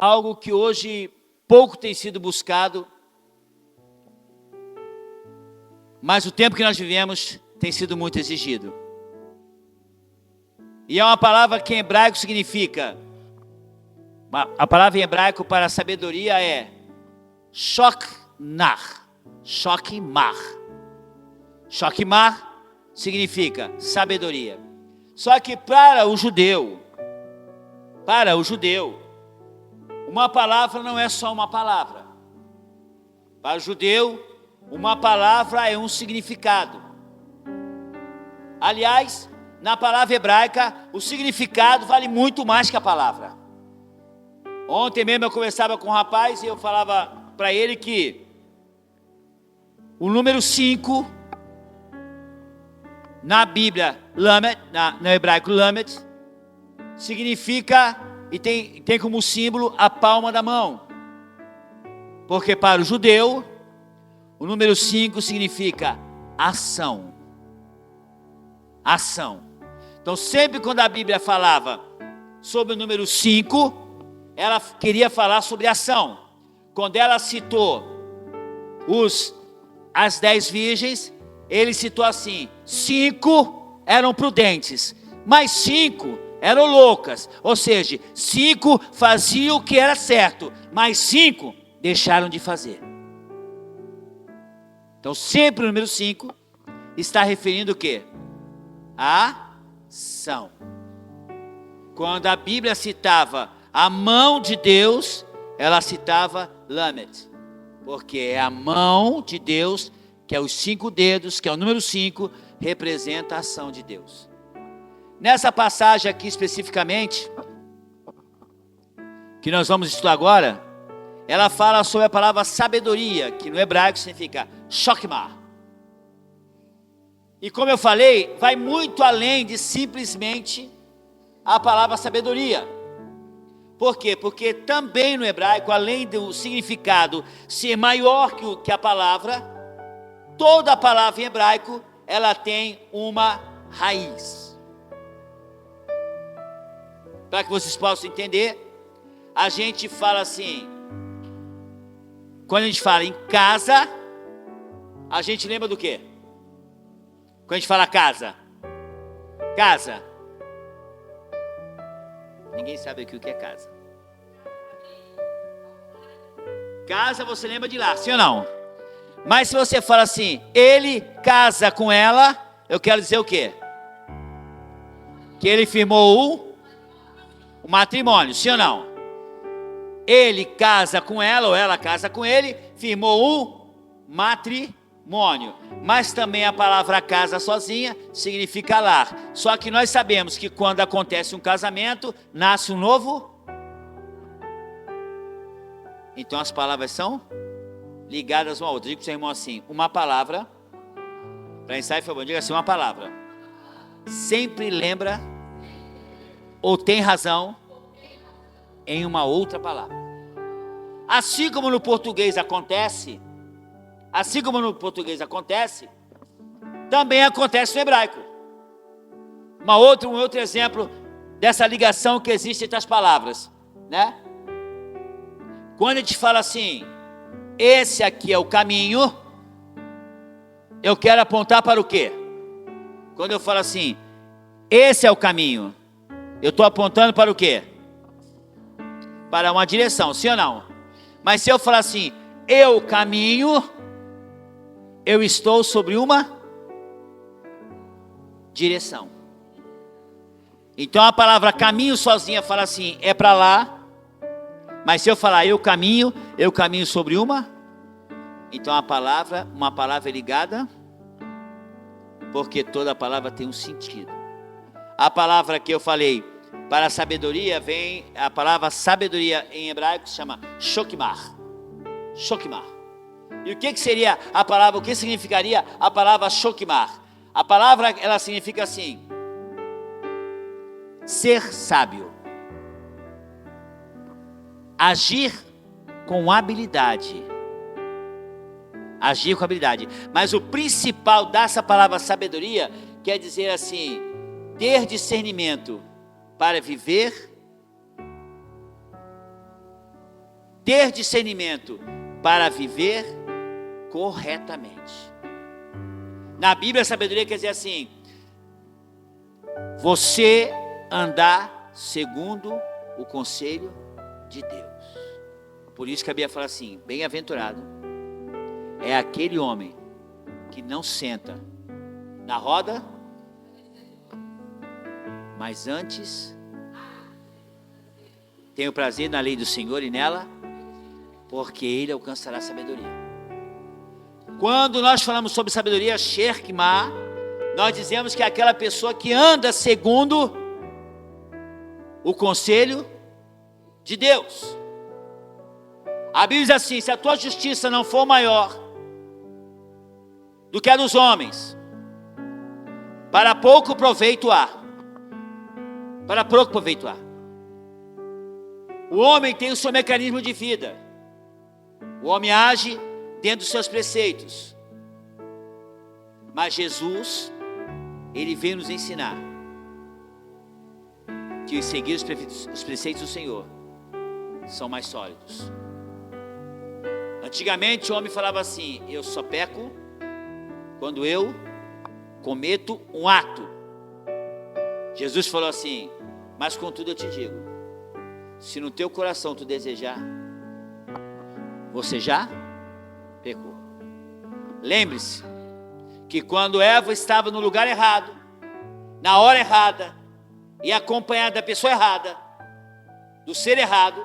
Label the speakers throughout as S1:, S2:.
S1: algo que hoje pouco tem sido buscado, mas o tempo que nós vivemos tem sido muito exigido. E é uma palavra que em hebraico significa, a palavra em hebraico para sabedoria é Shoknar. Shokmar. Shokmar significa sabedoria. Só que para o judeu, uma palavra não é só uma palavra. Para o judeu, uma palavra é um significado. Aliás, na palavra hebraica, o significado vale muito mais que a palavra. Ontem mesmo eu conversava com um rapaz e eu falava para ele que o número 5 na Bíblia, Lamed, no hebraico Lamed, significa e tem como símbolo a palma da mão. Porque para o judeu, o número 5 significa ação. Ação. Então sempre quando a Bíblia falava sobre o número 5, ela queria falar sobre ação. Quando ela citou as 10 virgens, ele citou assim: 5 eram prudentes, mas 5 eram loucas. Ou seja, 5 faziam o que era certo, mas 5 deixaram de fazer. Então sempre o número 5 está referindo o quê? A ação. Quando a Bíblia citava a mão de Deus, ela citava Lamed, porque é a mão de Deus, que é os 5 dedos, que é o número 5, representa a ação de Deus. Nessa passagem aqui especificamente, que nós vamos estudar agora, ela fala sobre a palavra sabedoria, que no hebraico significa Shokmar. E como eu falei, vai muito além de simplesmente a palavra sabedoria. Por quê? Porque também no hebraico, além do significado ser maior que a palavra, toda a palavra em hebraico, ela tem uma raiz. Para que vocês possam entender, a gente fala assim, quando a gente fala em casa, a gente lembra do quê? Quando a gente fala casa. Casa. Ninguém sabe aqui o que é casa. Casa, você lembra de lá, sim ou não? Mas se você fala assim, ele casa com ela, eu quero dizer o quê? Que ele firmou o matrimônio, sim ou não? Ele casa com ela, ou ela casa com ele, firmou o matrimônio. Mas também a palavra casa sozinha significa lar. Só que nós sabemos que quando acontece um casamento, nasce um novo. Então as palavras são ligadas uma à outra. Diga para o seu irmão assim, uma palavra, para ensaiar, por favor, diga assim, uma palavra sempre lembra ou tem razão em uma outra palavra. Assim como no português acontece, também acontece no hebraico. Um outro exemplo dessa ligação que existe entre as palavras, né? Quando a gente fala assim, esse aqui é o caminho, eu quero apontar para o quê? Quando eu falo assim, esse é o caminho, eu estou apontando para o quê? Para uma direção, sim ou não? Mas se eu falar assim, eu caminho, eu estou sobre uma direção. Então a palavra caminho sozinha fala assim, é para lá. Mas se eu falar eu caminho sobre uma. Então uma palavra é ligada, porque toda palavra tem um sentido. A palavra que eu falei para sabedoria vem, a palavra sabedoria em hebraico se chama Shokmar. Shokmar. E o que seria a palavra, o que significaria a palavra Shokmar? A palavra, ela significa assim, ser sábio, agir com habilidade, mas o principal dessa palavra sabedoria quer dizer assim, ter discernimento para viver ter discernimento para viver corretamente. Na Bíblia, a sabedoria quer dizer assim: você andar segundo o conselho de Deus. Por isso que a Bíblia fala assim: bem-aventurado é aquele homem que não senta na roda, mas antes tem o prazer na lei do Senhor e nela, porque ele alcançará sabedoria. Quando nós falamos sobre sabedoria, Shekmah, nós dizemos que é aquela pessoa que anda segundo o conselho de Deus. A Bíblia diz assim: se a tua justiça não for maior do que a dos homens, para pouco proveito há. Para pouco proveito há. O homem tem o seu mecanismo de vida. O homem age dentro dos seus preceitos. Mas Jesus, ele veio nos ensinar que seguir os preceitos do Senhor são mais sólidos. Antigamente o homem falava assim: eu só peco quando eu cometo um ato. Jesus falou assim: mas contudo eu te digo, se no teu coração tu desejar, você já pecou. Lembre-se que quando Eva estava no lugar errado, na hora errada, e acompanhada da pessoa errada, do ser errado,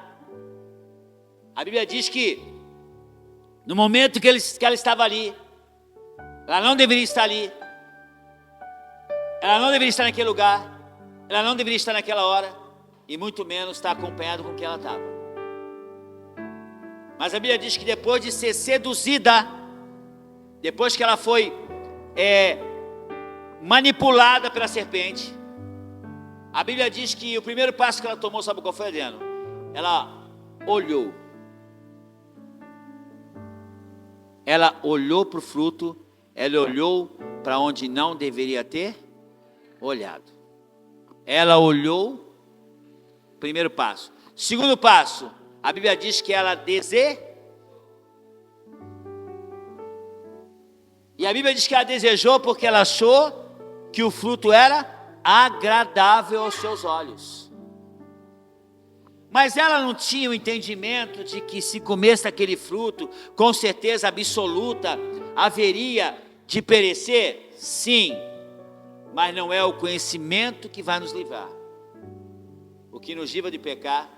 S1: a Bíblia diz que no momento que ela estava ali, ela não deveria estar ali, ela não deveria estar naquele lugar, ela não deveria estar naquela hora, e muito menos estar acompanhada com quem ela estava. Mas a Bíblia diz que depois de ser seduzida, depois que ela foi manipulada pela serpente, a Bíblia diz que o primeiro passo que ela tomou, sabe qual foi, Adriano? Ela olhou. Ela olhou para o fruto, ela olhou para onde não deveria ter olhado. Ela olhou, primeiro passo. Segundo passo, a Bíblia diz que ela desejou. E a Bíblia diz que ela desejou porque ela achou que o fruto era agradável aos seus olhos. Mas ela não tinha o entendimento de que se comesse aquele fruto, com certeza absoluta, haveria de perecer? Sim, mas não é o conhecimento que vai nos livrar. O que nos livra de pecar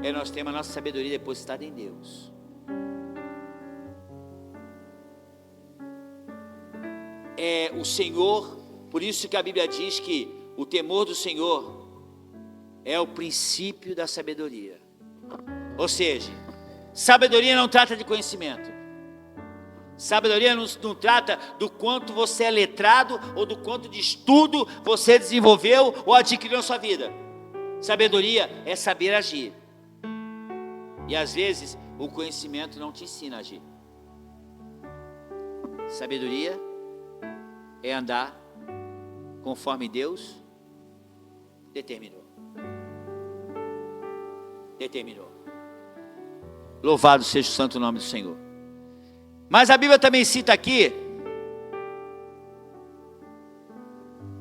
S1: é nós termos a nossa sabedoria depositada em Deus. É o Senhor, por isso que a Bíblia diz que o temor do Senhor é o princípio da sabedoria. Ou seja, sabedoria não trata de conhecimento. Sabedoria não trata do quanto você é letrado ou do quanto de estudo você desenvolveu ou adquiriu na sua vida. Sabedoria é saber agir. E às vezes o conhecimento não te ensina a agir. Sabedoria é andar conforme Deus determinou. Louvado seja o santo nome do Senhor. Mas a Bíblia também cita aqui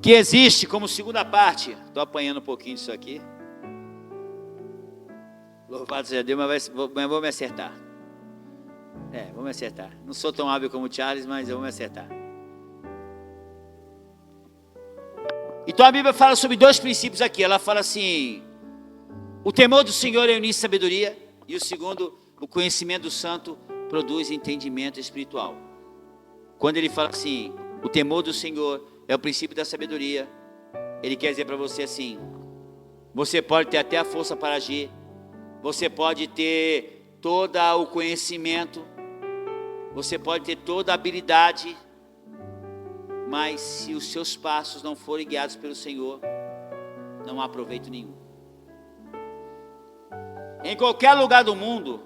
S1: que existe como segunda parte. Estou apanhando um pouquinho disso aqui. Louvado seja Deus, mas vou me acertar. Vou me acertar. Não sou tão hábil como o Charles, mas eu vou me acertar. Então a Bíblia fala sobre dois princípios aqui. Ela fala assim: o temor do Senhor é o início da sabedoria. E o segundo, o conhecimento do santo produz entendimento espiritual. Quando ele fala assim, o temor do Senhor é o princípio da sabedoria, ele quer dizer para você assim: você pode ter até a força para agir, você pode ter todo o conhecimento, você pode ter toda a habilidade, mas se os seus passos não forem guiados pelo Senhor, não há proveito nenhum. Em qualquer lugar do mundo,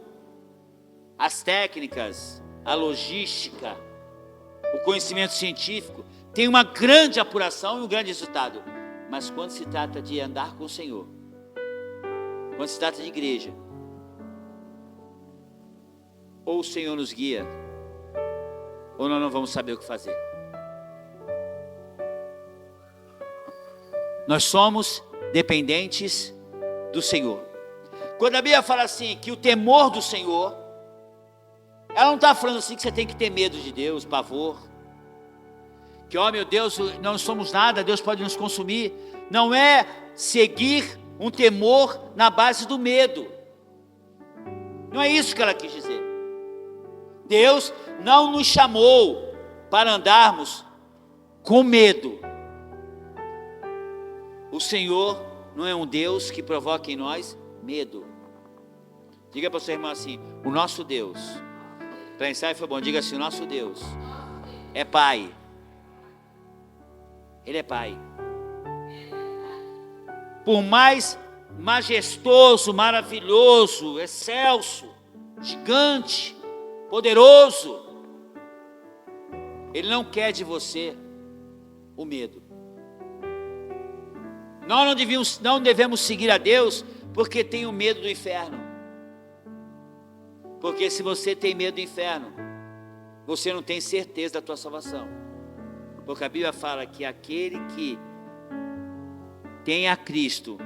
S1: as técnicas, a logística, o conhecimento científico tem uma grande apuração e um grande resultado. Mas quando se trata de andar com o Senhor, quando se trata de igreja, ou o Senhor nos guia, ou nós não vamos saber o que fazer. Nós somos dependentes do Senhor. Quando a Bíblia fala assim, que o temor do Senhor, ela não está falando assim que você tem que ter medo de Deus, pavor. Que, ó meu Deus, não somos nada, Deus pode nos consumir. Não é seguir um temor na base do medo. Não é isso que ela quis dizer. Deus não nos chamou para andarmos com medo. O Senhor não é um Deus que provoca em nós medo. Diga para o seu irmão assim, o nosso Deus, para ensaio foi bom, diga assim, o nosso Deus é Pai. Ele é Pai. Por mais majestoso, maravilhoso, excelso, gigante, poderoso, Ele não quer de você o medo. Nós não devemos seguir a Deus porque tem o medo do inferno. Porque se você tem medo do inferno, você não tem certeza da tua salvação. Porque a Bíblia fala que aquele que tem a Cristo,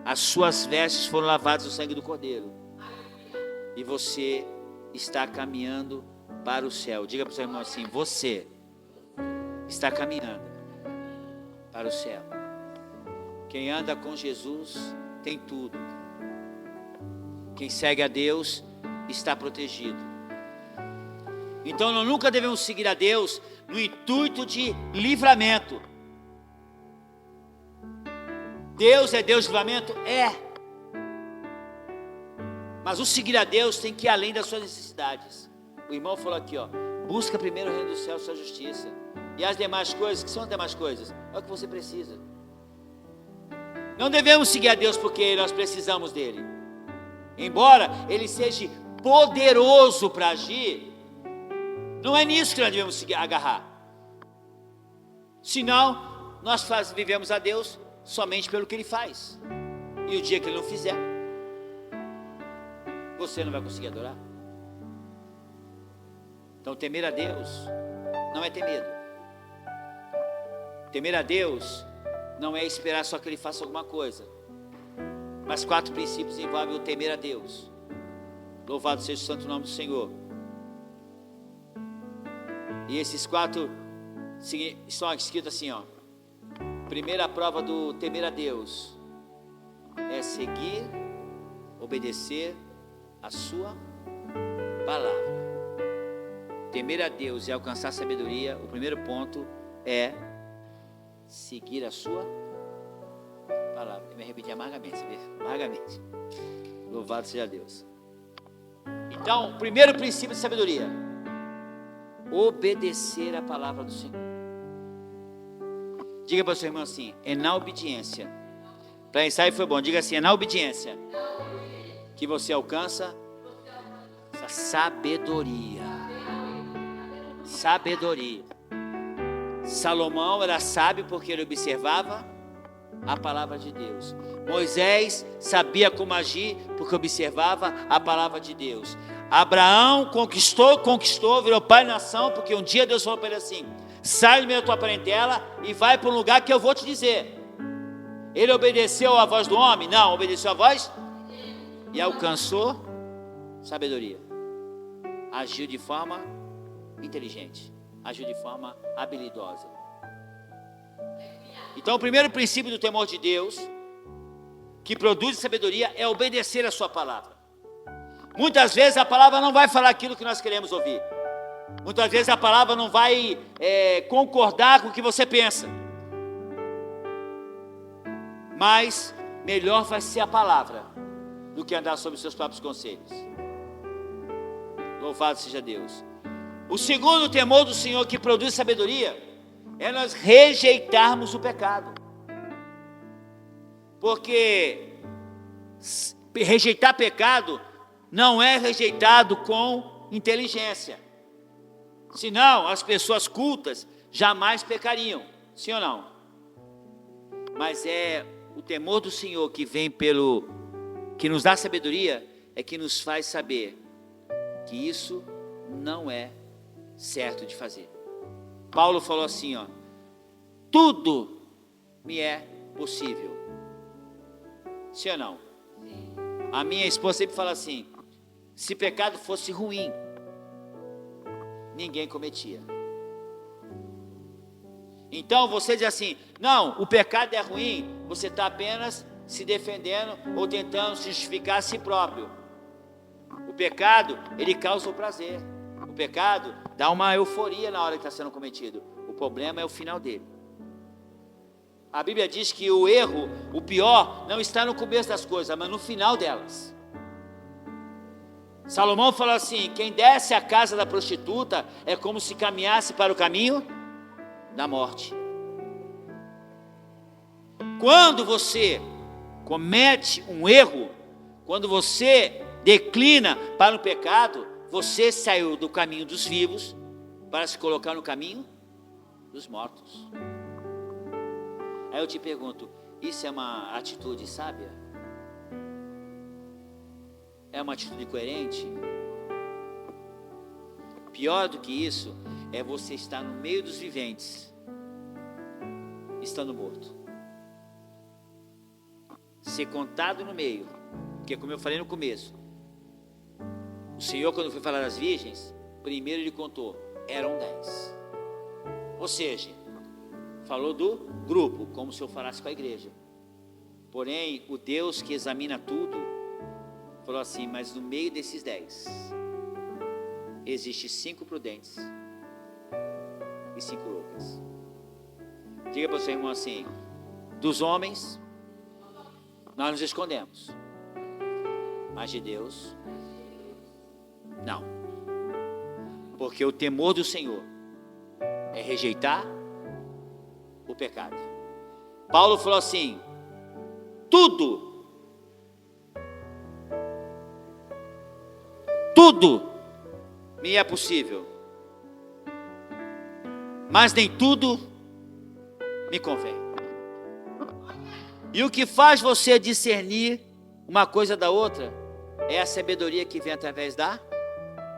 S1: as suas vestes foram lavadas no sangue do Cordeiro. E você está caminhando para o céu. Diga para o seu irmão assim, você está caminhando para o céu. Quem anda com Jesus tem tudo. Quem segue a Deus está protegido. Então nós nunca devemos seguir a Deus no intuito de livramento. Deus é Deus de livramento? É. Mas o seguir a Deus tem que ir além das suas necessidades. O irmão falou aqui, ó, busca primeiro o reino do céu e sua justiça. E as demais coisas, que são as demais coisas? É o que você precisa. Não devemos seguir a Deus porque nós precisamos dele. Embora ele seja poderoso para agir, não é nisso que nós devemos agarrar. Senão, nós vivemos a Deus somente pelo que ele faz. E o dia que ele não fizer, você não vai conseguir adorar. Então, temer a Deus não é ter medo. Temer a Deus não é esperar só que ele faça alguma coisa. Mas 4 princípios envolvem o temer a Deus. Louvado seja o santo nome do Senhor. E esses 4 estão escritos assim, ó. Primeira prova do temer a Deus é seguir, obedecer a sua palavra. Temer a Deus e alcançar sabedoria, o primeiro ponto é seguir a sua palavra. Eu me repeti amargamente, amargamente. Louvado seja Deus. Então, primeiro princípio de sabedoria: obedecer a palavra do Senhor. Diga para o seu irmão assim, é na obediência. Para ensaio foi bom, diga assim, é na obediência que você alcança essa sabedoria. Sabedoria. Salomão era sábio porque ele observava a palavra de Deus. Moisés sabia como agir porque observava a palavra de Deus. Abraão conquistou, virou pai de nação porque um dia Deus falou para ele assim: sai do meio da tua parentela e vai para um lugar que eu vou te dizer. Ele obedeceu à voz do homem? Não, obedeceu à voz e alcançou sabedoria. Agiu de forma inteligente, agiu de forma habilidosa. Então o primeiro princípio do temor de Deus, que produz sabedoria, é obedecer a sua palavra. Muitas vezes a palavra não vai falar aquilo que nós queremos ouvir. Muitas vezes a palavra não vai concordar com o que você pensa. Mas melhor vai ser a palavra do que andar sobre os seus próprios conselhos. Louvado seja Deus. O segundo temor do Senhor que produz sabedoria é nós rejeitarmos o pecado. Porque rejeitar pecado não é rejeitado com inteligência. Senão as pessoas cultas jamais pecariam, sim ou não? Mas é o temor do Senhor que vem que nos dá sabedoria, é que nos faz saber que isso não é certo de fazer. Paulo falou assim, ó: tudo me é possível. Sim ou não? A minha esposa sempre fala assim: se pecado fosse ruim, ninguém cometia. Então você diz assim: não, o pecado é ruim, você está apenas se defendendo ou tentando se justificar a si próprio. O pecado, ele causa o prazer. O pecado dá uma euforia na hora que está sendo cometido. O problema é o final dele. A Bíblia diz que o erro, o pior, não está no começo das coisas, mas no final delas. Salomão falou assim: quem desce à casa da prostituta é como se caminhasse para o caminho da morte. Quando você comete um erro, quando você declina para o pecado, você saiu do caminho dos vivos para se colocar no caminho dos mortos. Aí eu te pergunto: isso é uma atitude sábia? É uma atitude coerente? Pior do que isso é você estar no meio dos viventes, estando morto. Ser contado no meio, porque como eu falei no começo, o Senhor, quando foi falar das virgens, primeiro Ele contou, eram 10. Ou seja, falou do grupo, como se eu falasse com a igreja. Porém, o Deus que examina tudo, falou assim: mas no meio desses 10, existe 5 prudentes e 5 loucas. Diga para o seu irmão assim: dos homens, nós nos escondemos, mas de Deus, não. Porque o temor do Senhor é rejeitar o pecado. Paulo falou assim: tudo me é possível, mas nem tudo me convém. E o que faz você discernir uma coisa da outra é a sabedoria que vem através da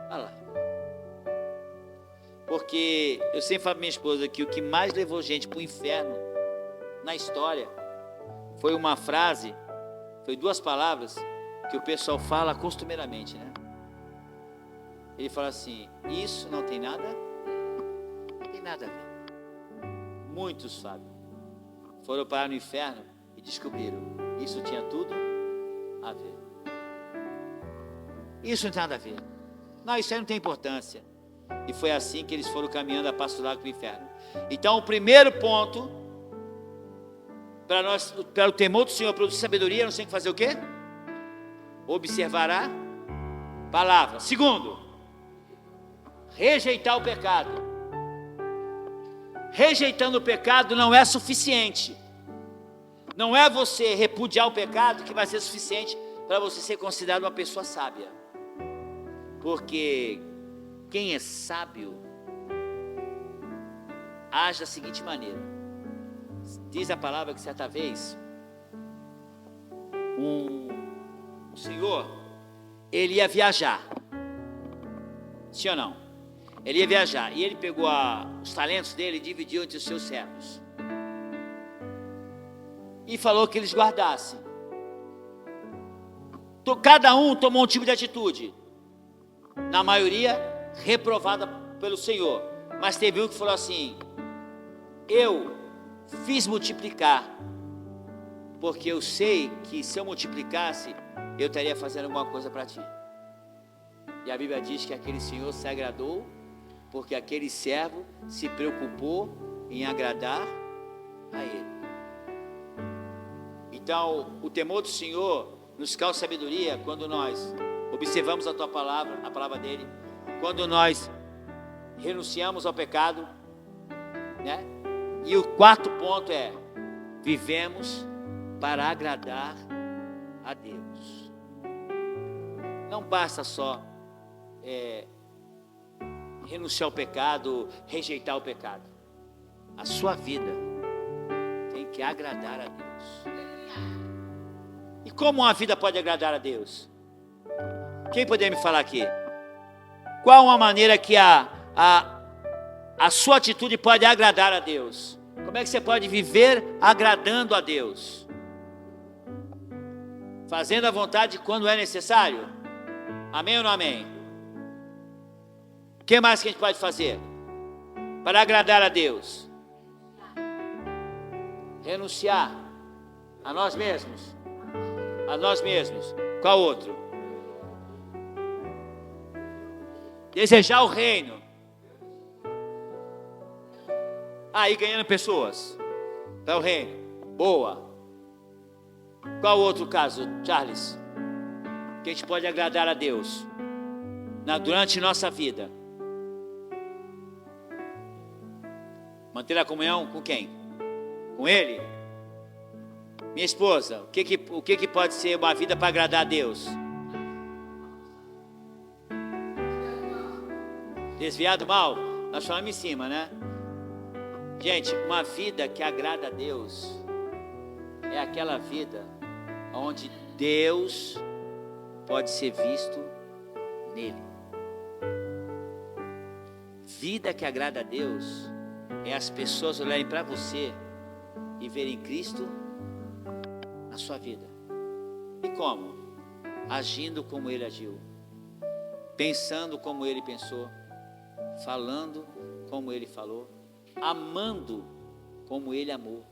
S1: palavra. Porque eu sempre falo para minha esposa que o que mais levou gente para o inferno na história foi uma frase, foi 2 palavras que o pessoal fala costumeiramente, né? Ele fala assim: isso não tem nada a ver. Muitos, Fábio, foram parar no inferno e descobriram, isso tinha tudo a ver. Isso não tem nada a ver. Não, isso aí não tem importância. E foi assim que eles foram caminhando a passo largo para o inferno. Então, o primeiro ponto para o temor do Senhor produzir sabedoria, nós temos que fazer o quê? Observar a palavra. Segundo, rejeitar o pecado. Rejeitando o pecado não é suficiente. Não é você repudiar o pecado que vai ser suficiente para você ser considerado uma pessoa sábia. Porque quem é sábio age da seguinte maneira. Diz a palavra que certa vez um senhor, ele ia viajar. Sim ou não? Ele ia viajar e ele pegou os talentos dele e dividiu entre os seus servos. E falou que eles guardassem. Cada um tomou um tipo de atitude. Na maioria, reprovada pelo Senhor. Mas teve um que falou assim: eu fiz multiplicar, porque eu sei que se eu multiplicasse, eu estaria fazendo alguma coisa para ti. E a Bíblia diz que aquele Senhor se agradou, porque aquele servo se preocupou em agradar a Ele. Então, o temor do Senhor nos causa sabedoria quando nós observamos a tua palavra, a palavra dele, quando nós renunciamos ao pecado, né? E o 4º ponto é: vivemos para agradar a Deus. Não basta só renunciar ao pecado, rejeitar o pecado. A sua vida tem que agradar a Deus. E como uma vida pode agradar a Deus? Quem poderia me falar aqui? Qual uma maneira que a sua atitude pode agradar a Deus? Como é que você pode viver agradando a Deus? Fazendo a vontade quando é necessário? Amém ou não amém? O que mais que a gente pode fazer para agradar a Deus? Renunciar a nós mesmos. A nós mesmos. Qual outro? Desejar o reino. Aí ganhando pessoas para o reino. Boa. Qual outro caso, Charles? Que a gente pode agradar a Deus durante nossa vida? Manter a comunhão com quem? Com Ele? Minha esposa, o que pode ser uma vida para agradar a Deus? Desviar do mal? Nós falamos em cima, né? Gente, uma vida que agrada a Deus é aquela vida onde Deus pode ser visto nele. Vida que agrada a Deus é as pessoas olharem para você e verem Cristo na sua vida. E como? Agindo como Ele agiu, pensando como Ele pensou, falando como Ele falou, amando como Ele amou.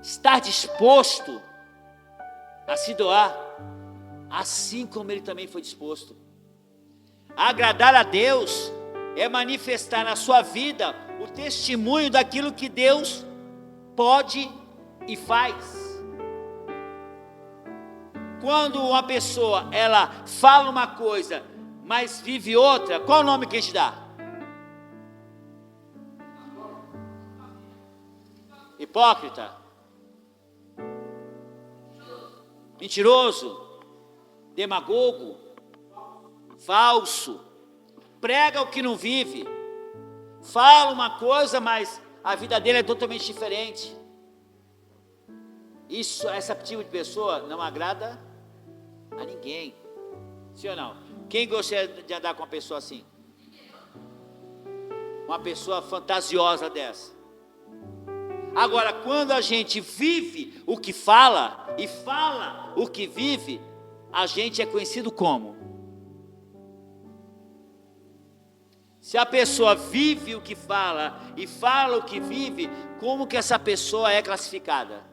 S1: Estar disposto a se doar, assim como Ele também foi disposto. Agradar a Deus é manifestar na sua vida o testemunho daquilo que Deus pode e faz. Quando uma pessoa, ela fala uma coisa, mas vive outra, qual o nome que a gente dá? Hipócrita? Mentiroso? Demagogo? Falso? Prega o que não vive? Fala uma coisa, mas a vida dele é totalmente diferente. Essa tipo de pessoa não agrada a ninguém. Sim ou não? Quem gostaria de andar com uma pessoa assim? Uma pessoa fantasiosa dessa. Agora, quando a gente vive o que fala e fala o que vive, a gente é conhecido como? Se a pessoa vive o que fala e fala o que vive, como que essa pessoa é classificada?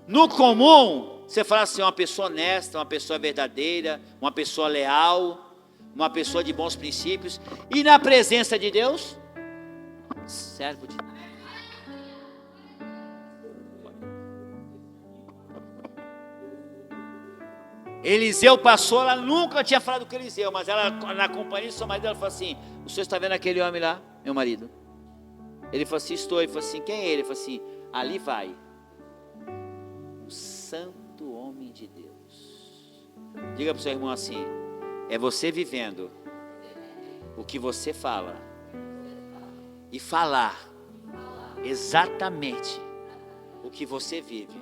S1: No comum, você fala assim, uma pessoa honesta, uma pessoa verdadeira, uma pessoa leal, uma pessoa de bons princípios. E na presença de Deus, servo de Deus. Eliseu passou, ela nunca tinha falado com Eliseu, mas ela, na companhia do seu marido, ela falou assim, o senhor está vendo aquele homem lá, meu marido? Ele falou assim, estou. Ele falou assim, quem é ele? Ele falou assim, ali vai o santo homem de Deus. Diga para o seu irmão assim, é você vivendo o que você fala e falar exatamente o que você vive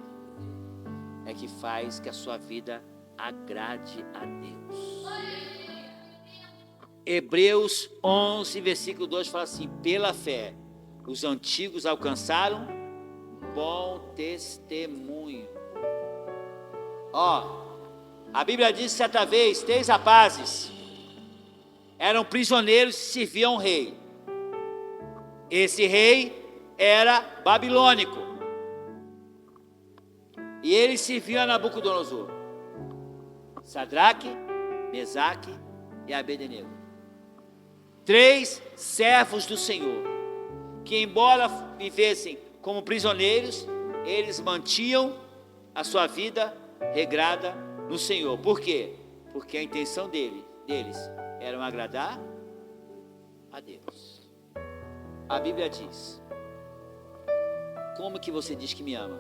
S1: é que faz que a sua vida agrade a Deus. Hebreus 11, versículo 2 fala assim, pela fé os antigos alcançaram bom testemunho. A Bíblia diz que certa vez 3 rapazes eram prisioneiros e serviam um rei. Esse rei era babilônico e eles serviam a Nabucodonosor, Sadraque, Mesaque e Abednego. 3 servos do Senhor, que embora vivessem como prisioneiros, eles mantinham a sua vida regrada no Senhor. Por quê? Porque a intenção deles era agradar a Deus. A Bíblia diz, como que você diz que me ama?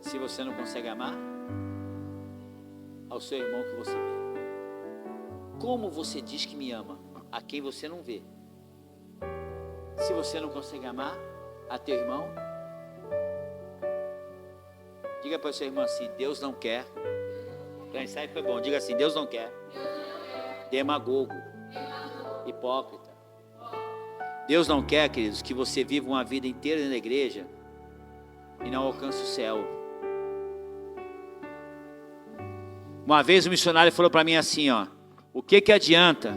S1: Se você não consegue amar ao seu irmão que você vê. Como você diz que me ama a quem você não vê? Se você não consegue amar a teu irmão, diga para o seu irmão assim, Deus não quer Para ensinar foi bom. Diga assim: Deus não quer demagogo, hipócrita. Deus não quer, queridos, que você viva uma vida inteira na igreja e não alcance o céu. Uma vez um missionário falou para mim assim, ó: o que adianta?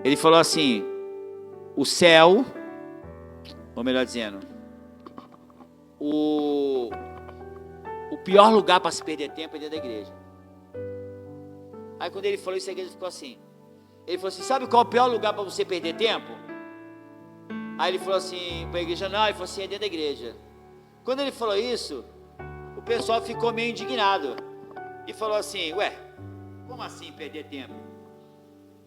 S1: Ele falou assim: o céu, ou melhor dizendo, o pior lugar para se perder tempo é dentro da igreja. Aí quando ele falou isso, a igreja ficou assim. Ele falou assim: sabe qual é o pior lugar para você perder tempo? Aí ele falou assim para a igreja: não, ele falou assim: é dentro da igreja. Quando ele falou isso, o pessoal ficou meio indignado e falou assim: ué, como assim perder tempo?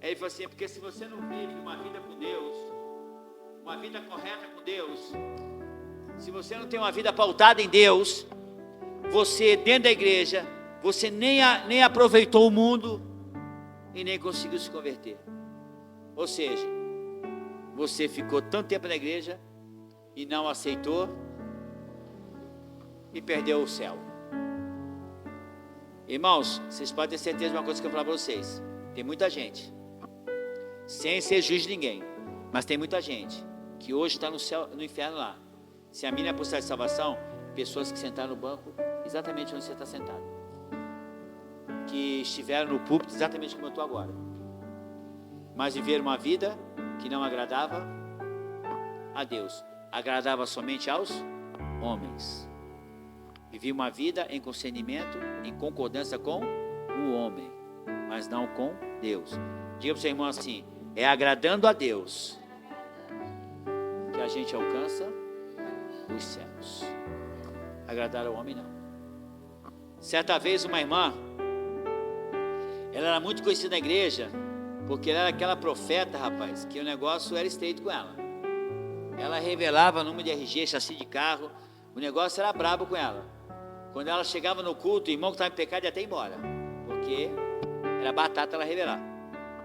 S1: Aí ele falou assim: porque se você não vive uma vida com Deus, uma vida correta com Deus, se você não tem uma vida pautada em Deus, você dentro da igreja, você nem aproveitou o mundo e nem conseguiu se converter. Ou seja, você ficou tanto tempo na igreja e não aceitou e perdeu o céu. Irmãos, vocês podem ter certeza de uma coisa que eu vou falar para vocês: tem muita gente, sem ser juiz de ninguém, mas tem muita gente que hoje está no céu, no inferno lá. Se a minha é a possibilidade de salvação, pessoas que sentaram no banco exatamente onde você está sentado, que estiveram no púlpito exatamente como eu estou agora, mas viveram uma vida que não agradava a Deus, agradava somente aos homens. Vivia uma vida em concernimento, em concordância com o homem, mas não com Deus. Diga para o seu irmão assim: é agradando a Deus que a gente alcança os céus. Agradar ao homem não. Certa vez uma irmã, ela era muito conhecida na igreja, porque ela era aquela profeta, rapaz, que o negócio era estreito com ela. Ela revelava número de RG, chassi de carro, o negócio era brabo com ela. Quando ela chegava no culto, o irmão que estava em pecado ia até embora, porque era batata ela revelar.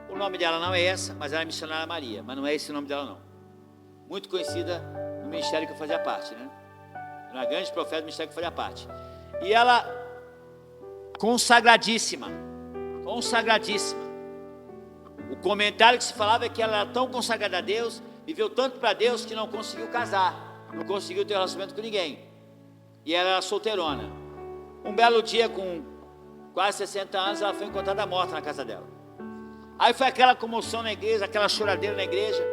S1: O nome dela não é essa, mas ela é missionária Maria, mas não é esse o nome dela não. Muito conhecida no ministério que eu fazia parte, né? Era uma grande profeta do ministério que eu fazia parte. E ela, consagradíssima. O comentário que se falava é que ela era tão consagrada a Deus, viveu tanto para Deus, que não conseguiu casar, não conseguiu ter relacionamento com ninguém. E ela era solteirona. Um belo dia, com quase 60 anos, ela foi encontrada morta na casa dela. Aí foi aquela comoção na igreja, aquela choradeira na igreja.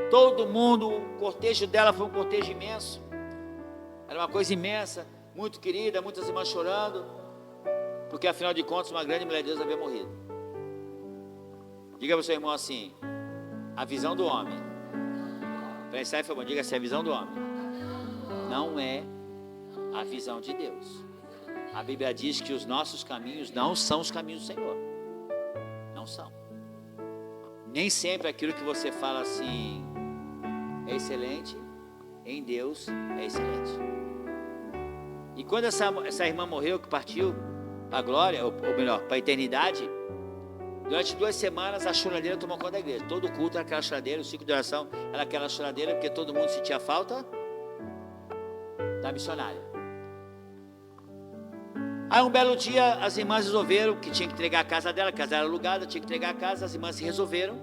S1: Todo mundo, o cortejo dela foi um cortejo imenso. Era uma coisa imensa, muito querida, muitas irmãs chorando, porque afinal de contas uma grande mulher de Deus havia morrido. Diga para o seu irmão assim: a visão do homem, para ensinar, foi bom, diga assim: a visão do homem não é a visão de Deus. A Bíblia diz que os nossos caminhos não são os caminhos do Senhor. Não são. Nem sempre aquilo que você fala assim é excelente, em Deus é excelente. E quando essa irmã morreu, que partiu para a glória, ou melhor, para a eternidade, durante 2 semanas a choradeira tomou conta da igreja. Todo culto era aquela choradeira, o ciclo de oração era aquela choradeira, porque todo mundo sentia falta da missionária. Aí um belo dia as irmãs resolveram que tinha que entregar a casa dela, a casa era alugada, tinha que entregar a casa. As irmãs se resolveram,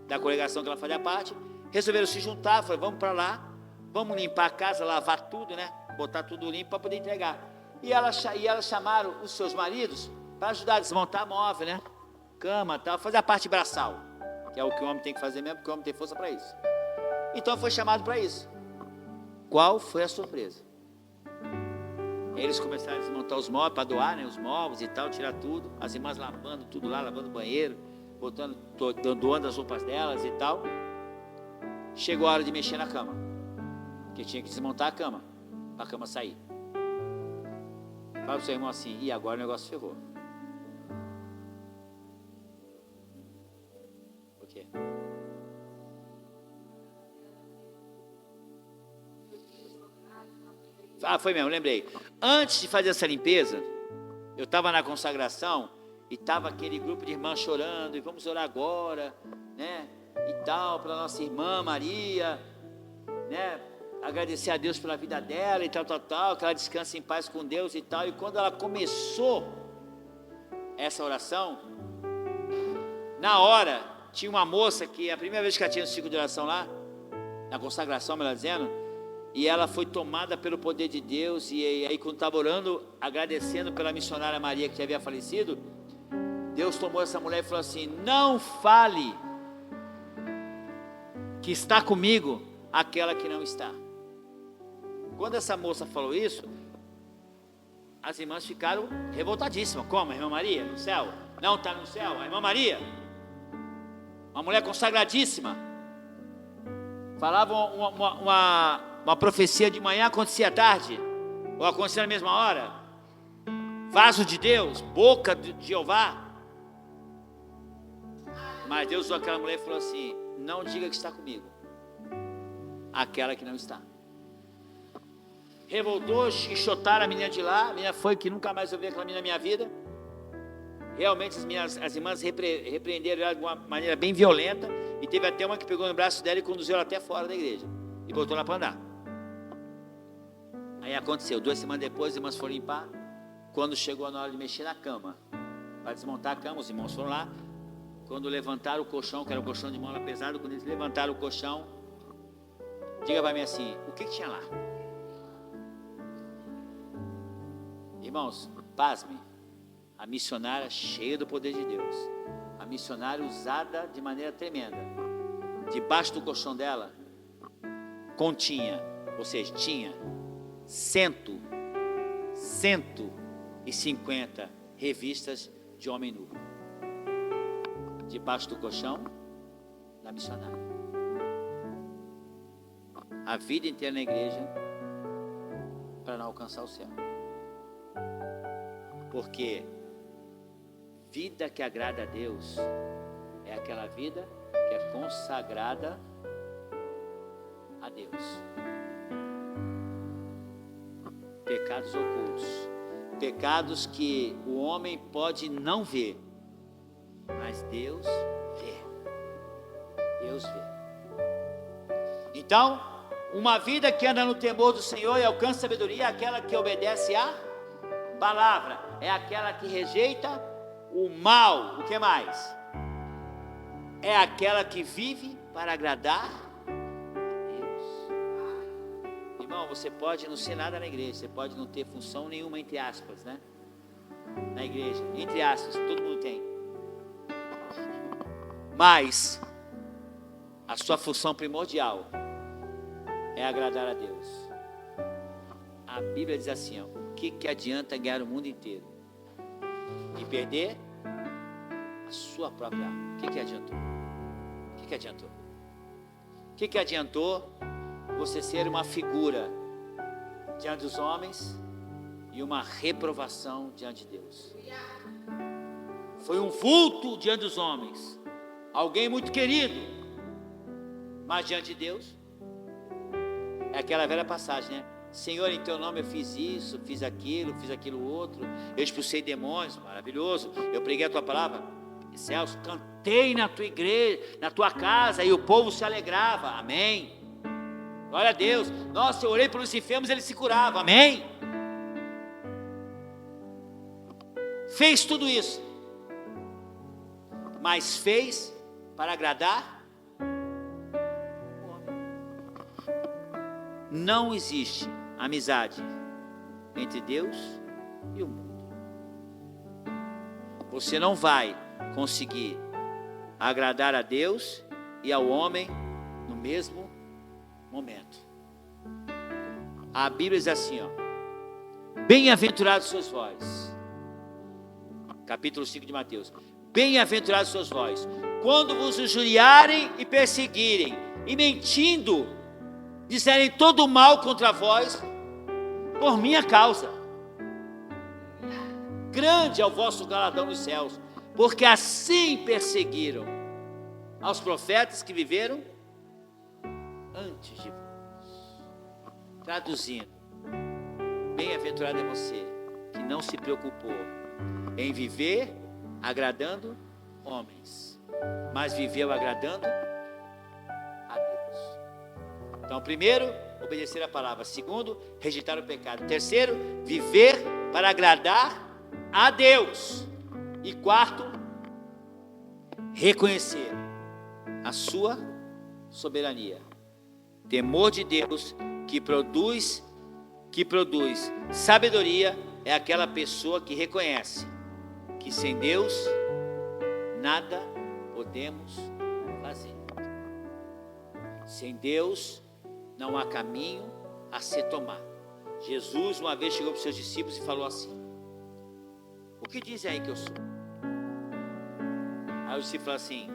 S1: da congregação que ela fazia parte, resolveram se juntar, falaram: vamos para lá, vamos limpar a casa, lavar tudo, né? Botar tudo limpo para poder entregar. E elas chamaram os seus maridos para ajudar a desmontar móvel, né? Cama, tal, fazer a parte braçal, que é o que o homem tem que fazer mesmo, porque o homem tem força para isso. Então foi chamado para isso. Qual foi a surpresa? Eles começaram a desmontar os móveis para doar, né? Os móveis e tal, tirar tudo. As irmãs lavando tudo lá, lavando o banheiro, doando as roupas delas e tal. Chegou a hora de mexer na cama, porque tinha que desmontar a cama, para a cama sair. Fala para o seu irmão assim: e agora o negócio ferrou. Por quê? Ah, foi mesmo, lembrei. Antes de fazer essa limpeza, eu estava na consagração e estava aquele grupo de irmãs chorando, e vamos orar agora, né? E tal, para nossa irmã Maria, né? Agradecer a Deus pela vida dela e tal, que ela descanse em paz com Deus e tal. E quando ela começou essa oração, na hora, tinha uma moça que a primeira vez que ela tinha no ciclo de oração lá, na consagração, melhor dizendo, e ela foi tomada pelo poder de Deus, e aí quando estava orando, agradecendo pela missionária Maria que havia falecido, Deus tomou essa mulher e falou assim: não fale que está comigo aquela que não está. Quando essa moça falou isso, as irmãs ficaram revoltadíssimas. Como? A irmã Maria no céu? Não está no céu? A irmã Maria, uma mulher consagradíssima, falava uma profecia de manhã, acontecia à tarde, ou acontecia na mesma hora. Vaso de Deus, boca de Jeová. Mas Deus usou aquela mulher e falou assim: não diga que está comigo aquela que não está. Revoltou, enxotaram a menina de lá. A menina foi que nunca mais eu vi aquela menina na minha vida. Realmente as irmãs repreenderam ela de uma maneira bem violenta. E teve até uma que pegou no braço dela e conduziu ela até fora da igreja e botou ela para andar. Aí aconteceu, 2 semanas depois as irmãs foram limpar. Quando chegou na hora de mexer na cama, para desmontar a cama, os irmãos foram lá. Quando levantaram o colchão, que era um colchão de mola pesado, quando eles levantaram o colchão, diga para mim assim: o que tinha lá? Irmãos, pasme, a missionária cheia do poder de Deus, a missionária usada de maneira tremenda, debaixo do colchão dela, continha, ou seja, tinha 150 revistas de homem nu, debaixo do colchão da missionária. A vida inteira na igreja para não alcançar o céu. Porque vida que agrada a Deus é aquela vida que é consagrada a Deus. Pecados ocultos, pecados que o homem pode não ver, mas Deus vê. Deus vê. Então, uma vida que anda no temor do Senhor e alcança sabedoria é aquela que obedece à palavra, é aquela que rejeita o mal. O que mais? É aquela que vive para agradar a Deus. Irmão, você pode não ser nada na igreja, você pode não ter função nenhuma, entre aspas, né? Na igreja, entre aspas, todo mundo tem. Mas a sua função primordial é agradar a Deus. A Bíblia diz assim: ó, o que adianta ganhar o mundo inteiro e perder a sua própria alma? O que adiantou? O que adiantou? O que adiantou você ser uma figura diante dos homens e uma reprovação diante de Deus? Foi um vulto diante dos homens, alguém muito querido, mas diante de Deus é aquela velha passagem, né? Senhor, em teu nome eu fiz isso, fiz aquilo outro, eu expulsei demônios, maravilhoso, eu preguei a tua palavra, Celso, cantei na tua igreja, na tua casa, e o povo se alegrava, amém, glória a Deus. Nossa, eu orei pelos enfermos, eles se curavam, amém. Fez tudo isso, mas fez para agradar o homem. Não existe amizade entre Deus e o mundo. Você não vai conseguir agradar a Deus e ao homem no mesmo momento. A Bíblia diz assim, ó: bem-aventurados sois vós, capítulo 5 de Mateus, bem-aventurados sois vós, quando vos injuriarem e perseguirem, e mentindo, disserem todo o mal contra vós, por minha causa. Grande é o vosso galardão nos céus, porque assim perseguiram aos profetas que viveram antes de vós. Traduzindo, bem-aventurado é você que não se preocupou em viver agradando homens, mas viveu agradando a Deus. Então, primeiro, obedecer a palavra. Segundo, rejeitar o pecado. Terceiro, viver para agradar a Deus. E quarto, reconhecer a sua soberania. Temor de Deus que produz sabedoria é aquela pessoa que reconhece que sem Deus nada podemos fazer. Sem Deus não há caminho a se tomar. Jesus uma vez chegou para os seus discípulos e falou assim: o que dizem aí que eu sou? Aí os discípulos falaram assim: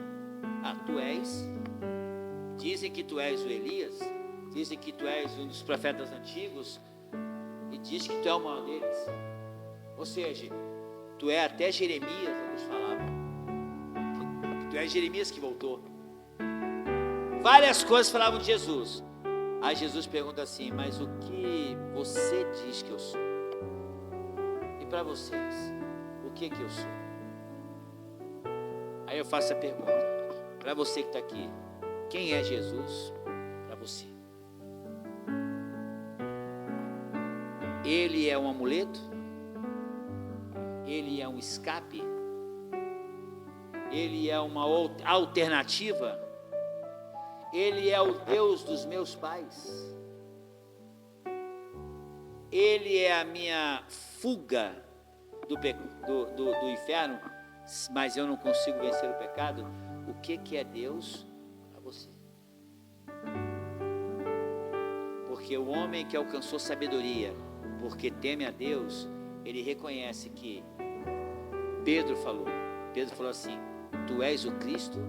S1: tu és. Dizem que tu és o Elias, dizem que tu és um dos profetas antigos, e diz que tu é o maior deles. Ou seja, tu é até Jeremias, alguns falavam. Que tu és Jeremias que voltou. Várias coisas falavam de Jesus. Aí Jesus pergunta assim: mas o que você diz que eu sou? E para vocês, o que eu sou? Aí eu faço a pergunta para você que está aqui: quem é Jesus para você? Ele é um amuleto? Ele é um escape? Ele é uma alternativa? Ele é o Deus dos meus pais? Ele é a minha fuga do inferno, mas eu não consigo vencer o pecado? O que é Deus para você? Porque o homem que alcançou sabedoria, porque teme a Deus, ele reconhece que Pedro falou assim: tu és o Cristo,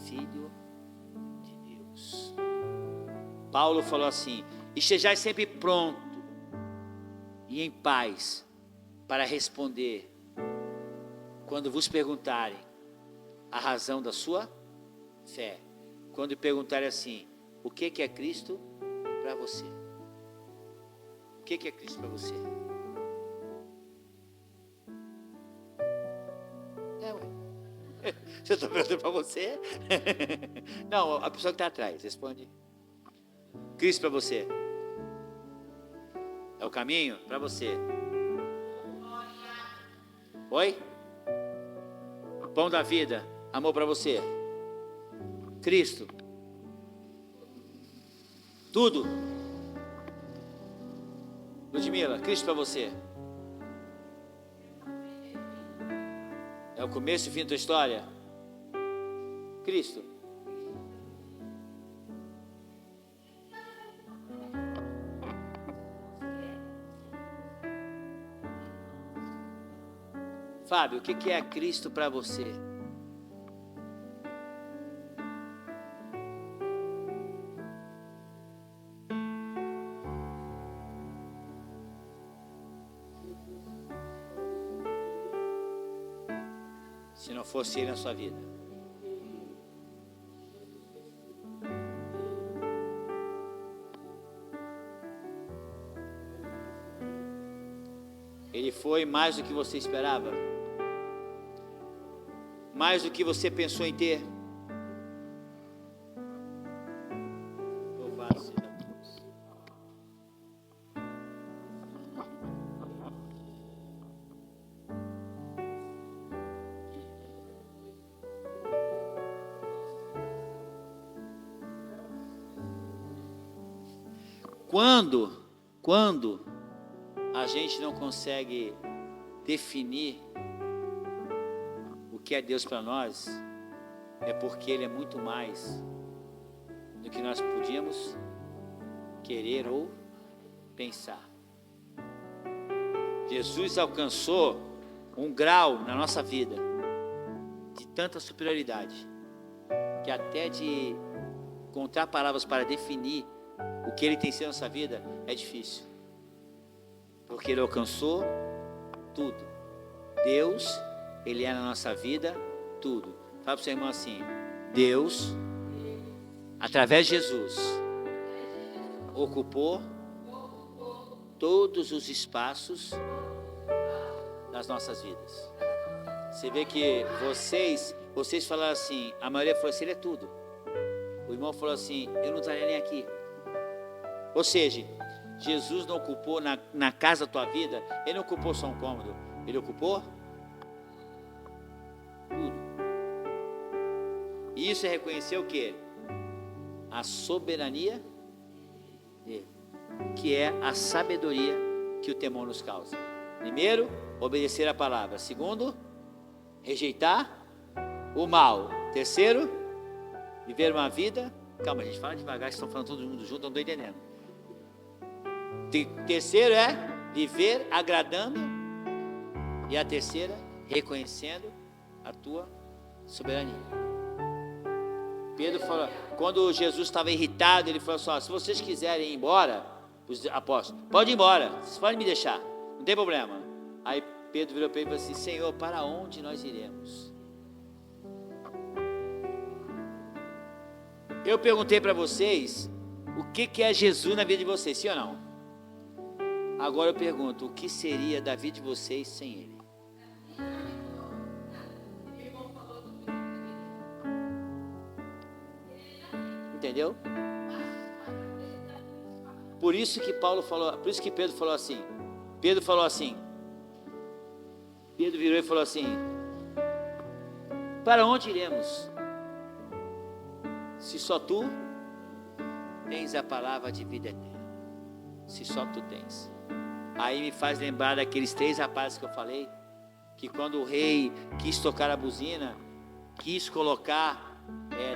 S1: Filho de Deus. Paulo falou assim: estejais sempre pronto e em paz para responder quando vos perguntarem a razão da sua fé. Quando perguntarem assim: o que é Cristo para você? O que é Cristo para você? Se eu estou perguntando para você? Não, a pessoa que está atrás, responde. Cristo para você é o caminho para você? Oi? Pão da vida, amor para você? Cristo? Tudo? Ludmila, Cristo para você é o começo e fim da tua história? Cristo? Fábio, o que é Cristo para você? Se não fosse Ele na sua vida. Ele foi mais do que você esperava? Mais do que você pensou em ter? Louvado seja Deus. Quando a gente não consegue definir o que é Deus para nós, é porque Ele é muito mais do que nós podíamos querer ou pensar. Jesus alcançou um grau na nossa vida de tanta superioridade, que até de encontrar palavras para definir o que Ele tem sido na nossa vida é difícil, porque Ele alcançou tudo. Deus, Ele é na nossa vida tudo. Fala para o seu irmão assim: Deus, através de Jesus, ocupou todos os espaços das nossas vidas. Você vê que vocês falaram assim, a maioria falou assim: Ele é tudo. O irmão falou assim: eu não estaria nem aqui. Ou seja, Jesus não ocupou na casa da tua vida, Ele não ocupou só um cômodo, Ele ocupou E isso é reconhecer o quê? A soberania dele, que é a sabedoria que o temor nos causa. Primeiro, obedecer a palavra. Segundo, rejeitar o mal. Terceiro, viver uma vida... Calma, gente, fala devagar, estão falando todo mundo junto, não estou entendendo. Terceiro é viver agradando. E a terceira, reconhecendo a tua soberania. Pedro falou, quando Jesus estava irritado, ele falou assim, se vocês quiserem ir embora, os apóstolos, pode ir embora, vocês podem me deixar, não tem problema. Aí Pedro virou para ele e falou assim, Senhor, para onde nós iremos? Eu perguntei para vocês, o que é Jesus na vida de vocês, sim ou não? Agora eu pergunto, o que seria da vida de vocês sem Ele? Entendeu? Por isso que Paulo falou, por isso que Pedro falou assim. Pedro virou e falou assim: para onde iremos? Se só tu tens a palavra de vida eterna. Se só tu tens. Aí me faz lembrar daqueles 3 rapazes que eu falei, que quando o rei quis tocar a buzina, quis colocar,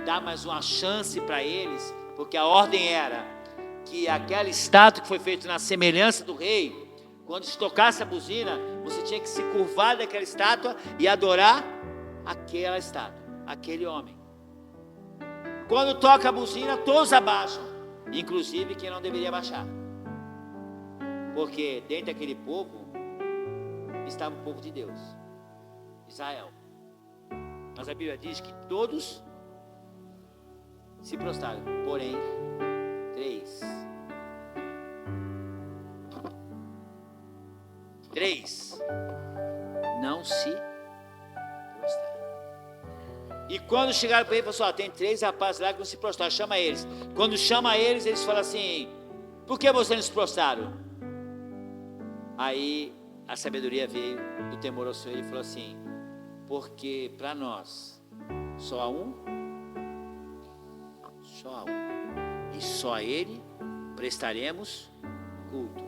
S1: dar mais uma chance para eles, porque a ordem era que aquela estátua que foi feita na semelhança do rei, quando se tocasse a buzina, você tinha que se curvar daquela estátua e adorar aquela estátua, aquele homem. Quando toca a buzina, todos abaixam, inclusive quem não deveria baixar, porque dentro daquele povo estava o povo de Deus, Israel. Mas a Bíblia diz que todos se prostraram, porém 3 não se prostraram. E quando chegaram para ele, falou assim, tem 3 rapazes lá que não se prostraram, chama eles. Quando chama eles, eles falam assim, por que vocês não se prostraram? Aí a sabedoria veio do temor ao Senhor e falou assim, porque para nós só há um, e só a Ele prestaremos culto.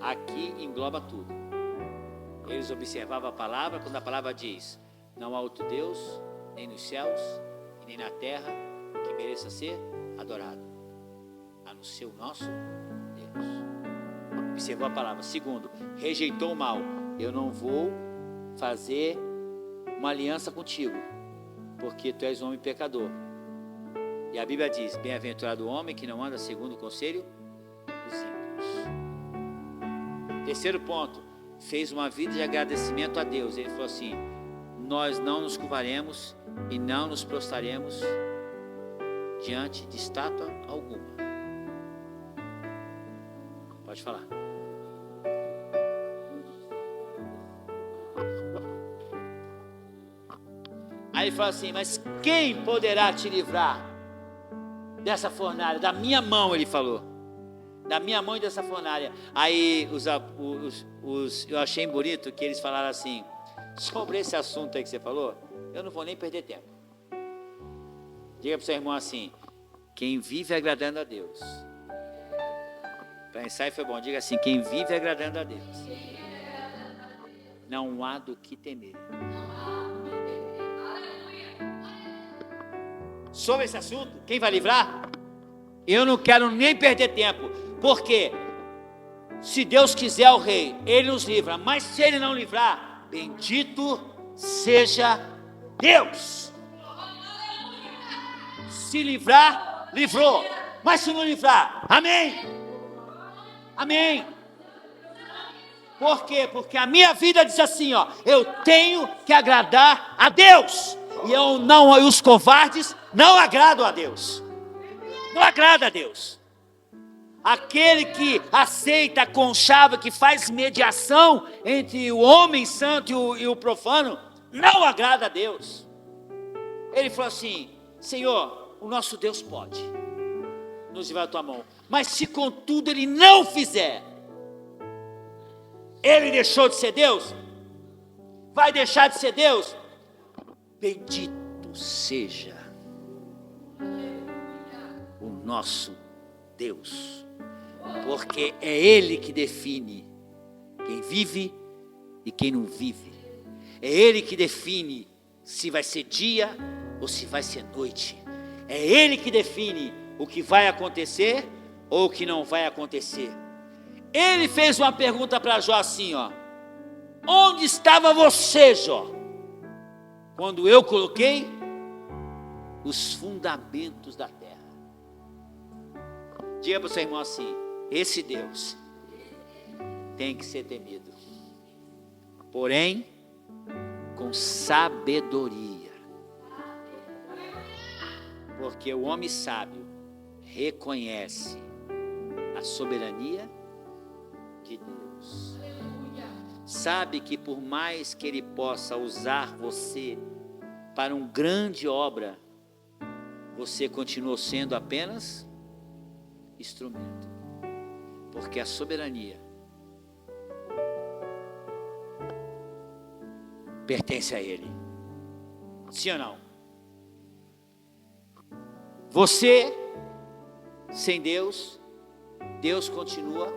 S1: Aqui engloba tudo. Eles observavam a palavra, quando a palavra diz, não há outro Deus, nem nos céus, e nem na terra, que mereça ser adorado, a não ser o nosso Deus. Observou a palavra. Segundo, rejeitou o mal. Eu não vou fazer uma aliança contigo, porque tu és um homem pecador. E a Bíblia diz, bem-aventurado o homem que não anda segundo o conselho dos ímpios. Terceiro ponto, fez uma vida de agradecimento a Deus. Ele falou assim, nós não nos curvaremos e não nos prostraremos diante de estátua alguma. Pode falar. Aí ele fala assim, mas quem poderá te livrar dessa fornalha? Da minha mão, ele falou. Da minha mão e dessa fornalha. Aí eu achei bonito que eles falaram assim, sobre esse assunto aí que você falou, eu não vou nem perder tempo. Diga para o seu irmão assim, quem vive agradando a Deus. Para ensaio foi bom, diga assim, quem vive agradando a Deus, não há do que temer. Sobre esse assunto, quem vai livrar? Eu não quero nem perder tempo, porque se Deus quiser o rei, Ele nos livra, mas se Ele não livrar, bendito seja Deus. Se livrar, livrou, mas se não livrar, amém, amém. Por quê? Porque a minha vida diz assim, eu tenho que agradar a Deus, e os covardes não agradam a Deus, não agrada a Deus. Aquele que aceita a conchava, que faz mediação entre o homem santo e o profano, não agrada a Deus. Ele falou assim, Senhor, o nosso Deus pode nos livrar da tua mão, mas se contudo Ele não fizer, Ele deixou de ser Deus? Vai deixar de ser Deus? Bendito Louvado seja o nosso Deus, porque é Ele que define quem vive e quem não vive. É Ele que define se vai ser dia ou se vai ser noite. É Ele que define o que vai acontecer ou o que não vai acontecer. Ele fez uma pergunta para Jó assim, ó: onde estava você, Jó, quando eu coloquei os fundamentos da terra? Diga para o seu irmão assim: esse Deus tem que ser temido, porém com sabedoria, porque o homem sábio reconhece a soberania de Deus. Sabe que por mais que Ele possa usar você para uma grande obra, você continua sendo apenas instrumento, porque a soberania pertence a Ele. Sim ou não? Você, sem Deus, Deus continua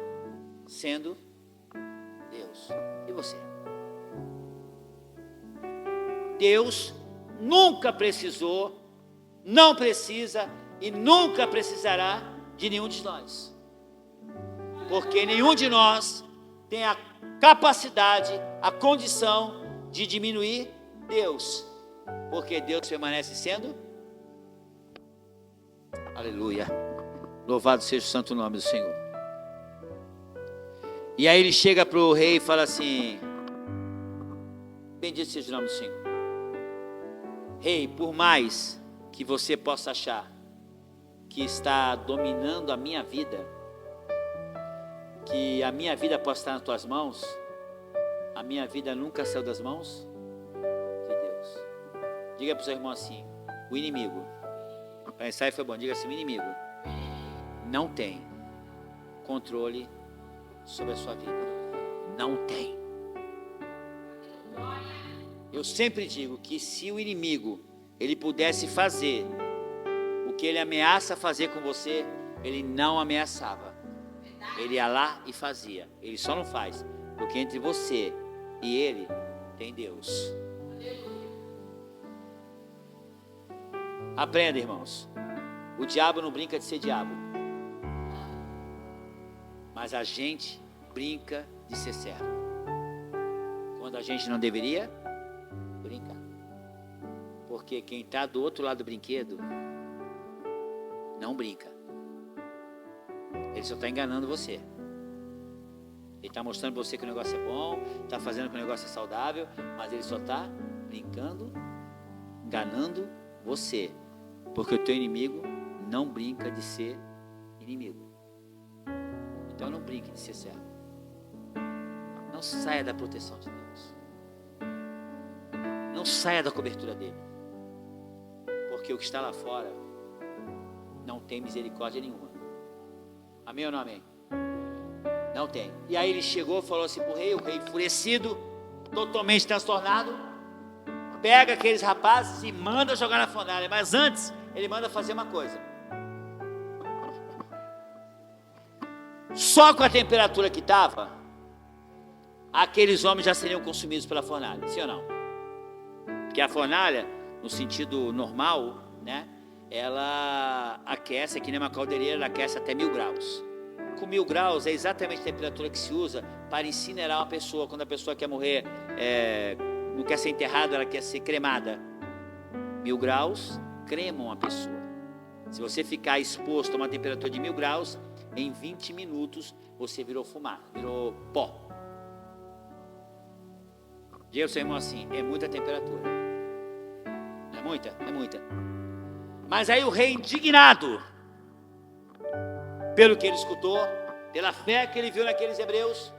S1: sendo Deus. E você? Deus nunca precisou, não precisa e nunca precisará de nenhum de nós, porque nenhum de nós tem a capacidade, a condição de diminuir Deus, porque Deus permanece sendo. Aleluia, louvado seja o santo nome do Senhor. E aí ele chega para o rei e fala assim: bendito seja o nome do Senhor. Rei, por mais que você possa achar que está dominando a minha vida, que a minha vida possa estar nas tuas mãos, a minha vida nunca saiu das mãos de Deus. Diga para o seu irmão assim: o inimigo, para ensaio foi bom, diga assim: o inimigo não tem controle sobre a sua vida. Não tem. Eu sempre digo que se o inimigo ele pudesse fazer o que ele ameaça fazer com você, ele não ameaçava, ele ia lá e fazia. Ele só não faz porque entre você e ele tem Deus. Aprenda, irmãos, o diabo não brinca de ser diabo, mas a gente brinca de ser servo, quando a gente não deveria brincar, porque quem está do outro lado do brinquedo não brinca, ele só está enganando você. Ele está mostrando para você que o negócio é bom, está fazendo que o negócio é saudável, mas ele só está brincando, enganando você, porque o teu inimigo não brinca de ser inimigo. Então não brinque de ser servo. Não saia da proteção de Deus. Não saia da cobertura dele, porque o que está lá fora não tem misericórdia nenhuma. Amém ou não amém? Não tem. E aí ele chegou e falou assim para o rei enfurecido, totalmente transtornado, pega aqueles rapazes e manda jogar na fornalha. Mas antes, ele manda fazer uma coisa. Só com a temperatura que estava, aqueles homens já seriam consumidos pela fornalha, sim ou não? Porque a fornalha, no sentido normal, né, ela aquece, aqui nem uma caldeireira, ela aquece até 1000 graus. Com 1000 graus é exatamente a temperatura que se usa para incinerar uma pessoa. Quando a pessoa quer morrer, não quer ser enterrada, ela quer ser cremada. 1000 graus cremam uma pessoa. Se você ficar exposto a uma temperatura de 1000 graus, em 20 minutos você virou fumaça, virou pó. Diga ao seu irmão assim: é muita temperatura. É muita? É muita. Mas aí o rei, indignado pelo que ele escutou, pela fé que ele viu naqueles hebreus,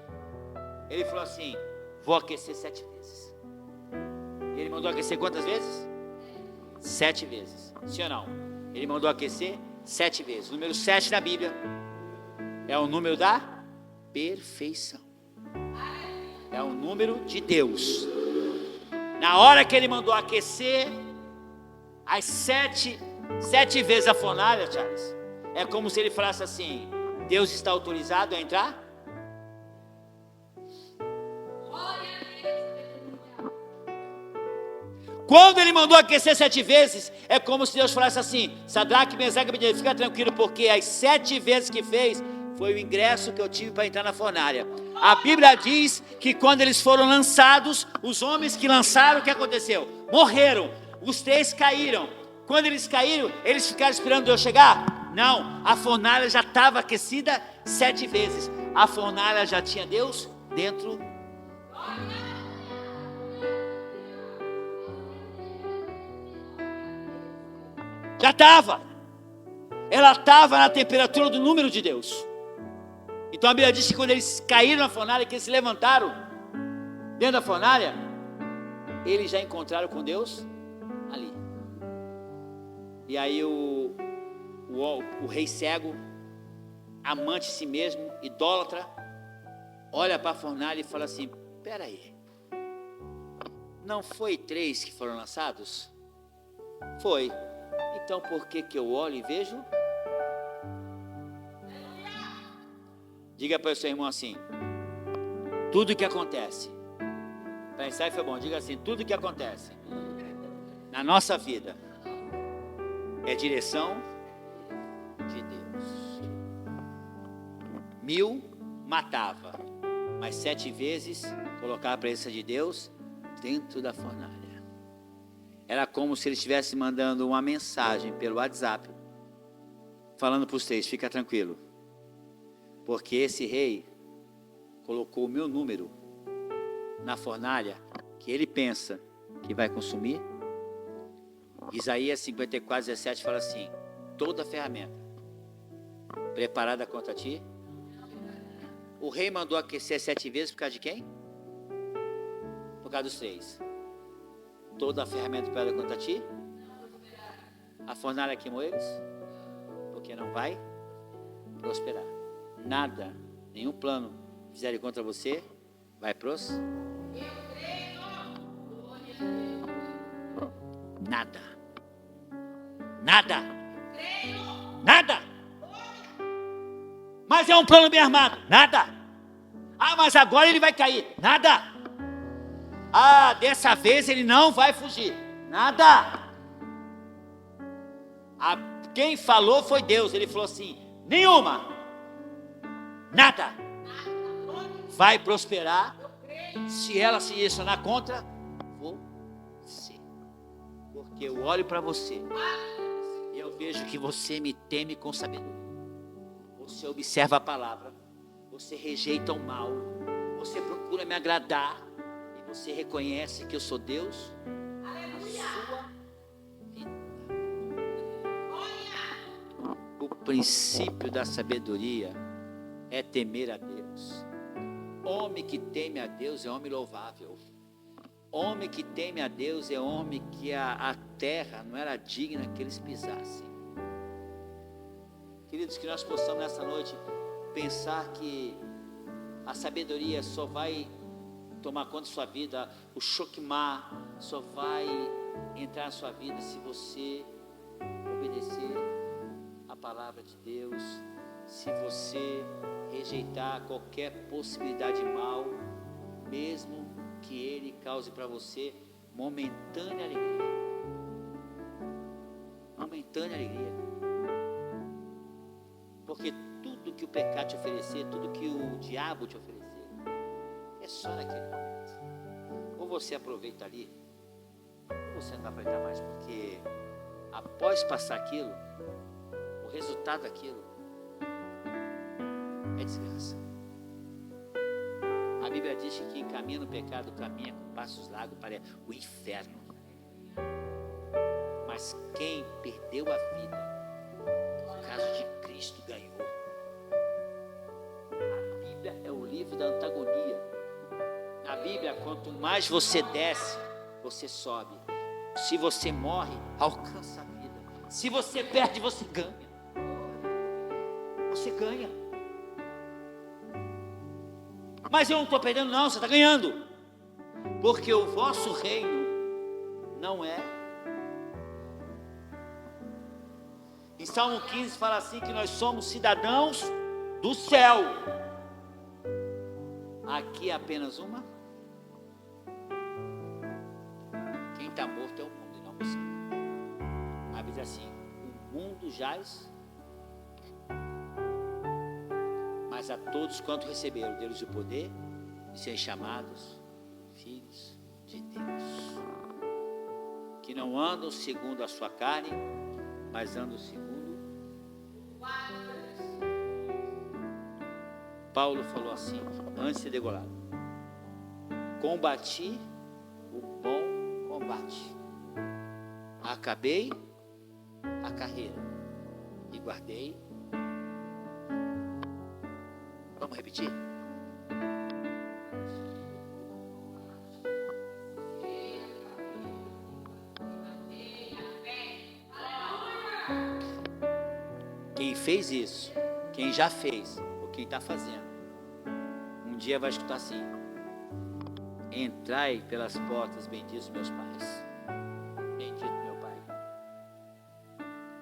S1: ele falou assim: vou aquecer 7 vezes. E ele mandou aquecer quantas vezes? 7 vezes. Sim ou não? Ele mandou aquecer 7 vezes. O número 7 na Bíblia é o número da perfeição. É o número de Deus. Na hora que ele mandou aquecer, As sete vezes a fornalha, Charles, é como se ele falasse assim: Deus está autorizado a entrar? Quando ele mandou aquecer 7 vezes, é como se Deus falasse assim: Sadraque, Mesaque e Abednego, fica tranquilo, porque as 7 vezes que fez, foi o ingresso que eu tive para entrar na fornalha. A Bíblia diz que quando eles foram lançados, os homens que lançaram, o que aconteceu? Morreram, os 3 caíram. Quando eles caíram, eles ficaram esperando Deus chegar? Não, a fornalha já estava aquecida 7 vezes. A fornalha já tinha Deus dentro. Já estava. Ela estava na temperatura do número de Deus. Então a Bíblia diz que quando eles caíram na fornalha, que eles se levantaram dentro da fornalha, eles já encontraram com Deus ali. E aí o rei cego, amante de si mesmo, idólatra, olha para a fornalha e fala assim: espera aí, não foi 3 que foram lançados? Foi. Então por que eu olho e vejo? Diga para o seu irmão assim: tudo que acontece, para ensaiar foi bom, diga assim: tudo que acontece na nossa vida é direção de Deus. 1000 matava, mas 7 vezes colocava a presença de Deus dentro da fornalha. Era como se ele estivesse mandando uma mensagem pelo WhatsApp, falando para os 3: fica tranquilo, porque esse rei colocou o meu número na fornalha, que ele pensa que vai consumir. Isaías 54:17 fala assim: toda ferramenta preparada contra ti. O rei mandou aquecer 7 vezes por causa de quem? Por causa dos 3. Toda a ferramenta preparada contra ti. A fornalha queimou eles, porque não vai prosperar. Nada, nenhum plano que fizerem contra você vai prosperar. Nada. Nada. Mas é um plano bem armado. Nada. Ah, mas agora ele vai cair. Nada. Ah, dessa vez ele não vai fugir. Nada. Quem falou foi Deus. Ele falou assim: nenhuma. Nada. Vai prosperar se ela se direcionar contra você. Porque eu olho para você e eu vejo que você me teme com sabedoria. Você observa a palavra. Você rejeita o mal. Você procura me agradar. E você reconhece que eu sou Deus na sua vida. O princípio da sabedoria é temer a Deus. Homem que teme a Deus é homem louvável. Homem que teme a Deus é homem que a terra não era digna que eles pisassem. Queridos, que nós possamos nessa noite pensar que a sabedoria só vai tomar conta da sua vida, o Shokmah só vai entrar na sua vida se você obedecer a palavra de Deus, se você rejeitar qualquer possibilidade de mal, mesmo que ele cause para você momentânea alegria. Momentânea alegria. Porque tudo que o pecado te oferecer, tudo que o diabo te oferecer, é só naquele momento. Ou você aproveita ali, ou você não vai aproveitar mais, porque após passar aquilo, o resultado daquilo é desgraça. A Bíblia diz que quem caminha no pecado caminha com passos largos para o inferno. Mas quem perdeu a vida por causa de Cristo ganhou. A Bíblia é o livro da antagonia. Na Bíblia, quanto mais você desce, você sobe. Se você morre, alcança a vida. Se você perde, você ganha. Você ganha. Mas eu não estou perdendo, não, você está ganhando. Porque o vosso reino não é Salmo 15 fala assim que nós somos cidadãos do céu. Aqui é apenas uma. Quem está morto é o mundo e não você. A Bíblia diz assim: o mundo jaz, mas a todos quanto receberam deles o poder de serem chamados filhos de Deus, que não andam segundo a sua carne, mas andam segundo. Paulo falou assim, antes de ser degolado: combati o bom combate, acabei a carreira e guardei. Vamos repetir? Quem fez isso, quem já fez, ou quem está fazendo, um dia vai escutar assim: entrai pelas portas benditos meus pais. Bendito meu Pai.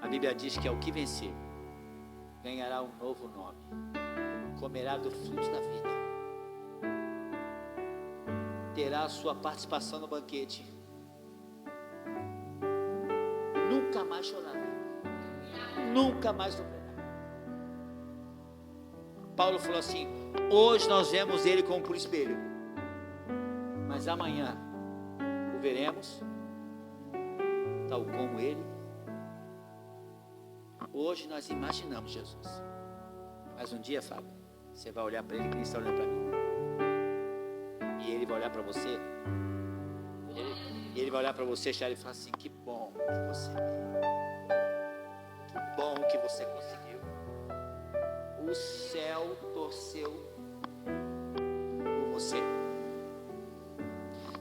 S1: A Bíblia diz que ao que vencer, ganhará um novo nome, comerá do fruto da vida, terá a sua participação no banquete, nunca mais chorará, nunca mais sofrerá. Paulo falou assim: hoje nós vemos ele como por espelho, mas amanhã o veremos tal como ele. Hoje nós imaginamos Jesus, mas um dia, Fábio, você vai olhar para ele que ele está olhando para mim, e ele vai olhar para você, e ele vai olhar para você, Charlie, e falar assim: que bom que você veio, que bom que você conseguiu. O céu torceu por você.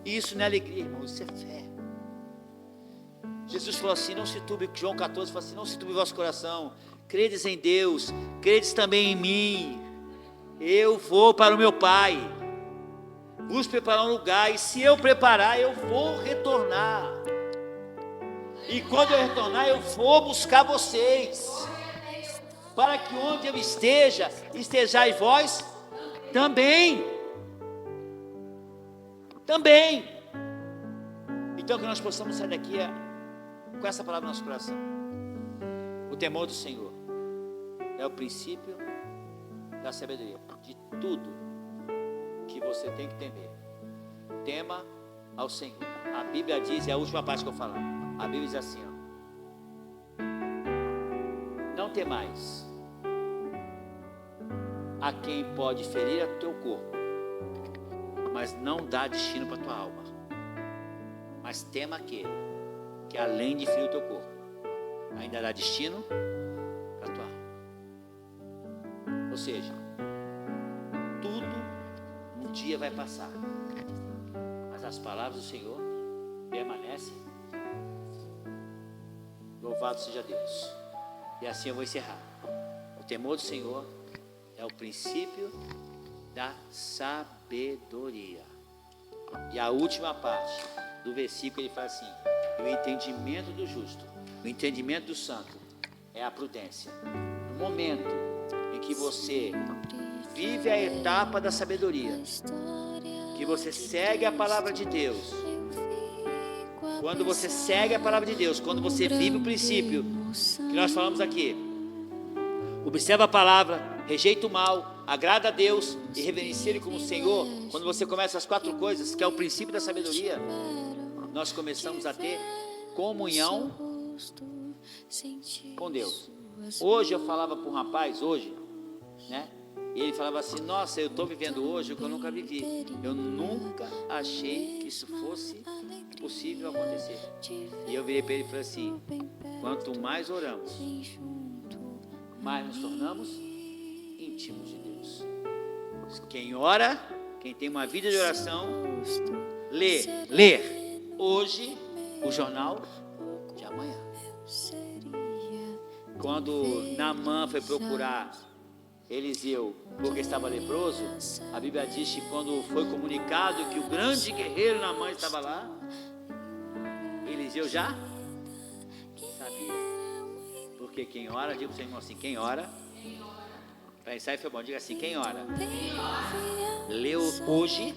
S1: Isso não é alegria, irmão, isso é fé. Jesus falou assim, não se turbe, João 14 falou assim: não se turbe o vosso coração, credes em Deus, credes também em mim. Eu vou para o meu Pai, vos preparar um lugar, e se eu preparar, eu vou retornar, e quando eu retornar, eu vou buscar vocês, para que onde eu esteja, estejais vós também. Também. Então que nós possamos sair daqui com essa palavra no nosso coração. O temor do Senhor é o princípio da sabedoria. De tudo que você tem que temer, tema ao Senhor. A Bíblia diz, é a última parte que eu falar, a Bíblia diz assim, ó: não temais a quem pode ferir a teu corpo, mas não dá destino para a tua alma. Mas tema aquele que além de ferir o teu corpo, ainda dá destino para a tua alma. Ou seja, tudo um dia vai passar, mas as palavras do Senhor permanecem. Louvado seja Deus. E assim eu vou encerrar. O temor do Senhor é o princípio da sabedoria. E a última parte do versículo, ele fala assim: o entendimento do justo, o entendimento do santo é a prudência. No momento em que você vive a etapa da sabedoria, que você segue a palavra de Deus, quando você segue a palavra de Deus, quando você vive o princípio que nós falamos aqui, observa a palavra, rejeita o mal, agrada a Deus e reverencia Ele como Senhor. Quando você começa as 4 coisas, que é o princípio da sabedoria, nós começamos a ter comunhão com Deus. Hoje eu falava para um rapaz, né? E ele falava assim: nossa, eu estou vivendo hoje o que eu nunca vivi. Eu nunca achei que isso fosse possível acontecer. E eu virei para ele e falei assim: quanto mais oramos, mais nos tornamos íntimos de Deus. Quem ora, quem tem uma vida de oração, lê hoje o jornal de amanhã. Quando Naamã foi procurar Eliseu porque estava leproso, a Bíblia diz que quando foi comunicado que o grande guerreiro Naamã estava lá, Eliseu já sabia, Porque quem ora, diga para o seu irmão assim, quem ora, para ensaiar foi bom, diga assim, quem ora, leu hoje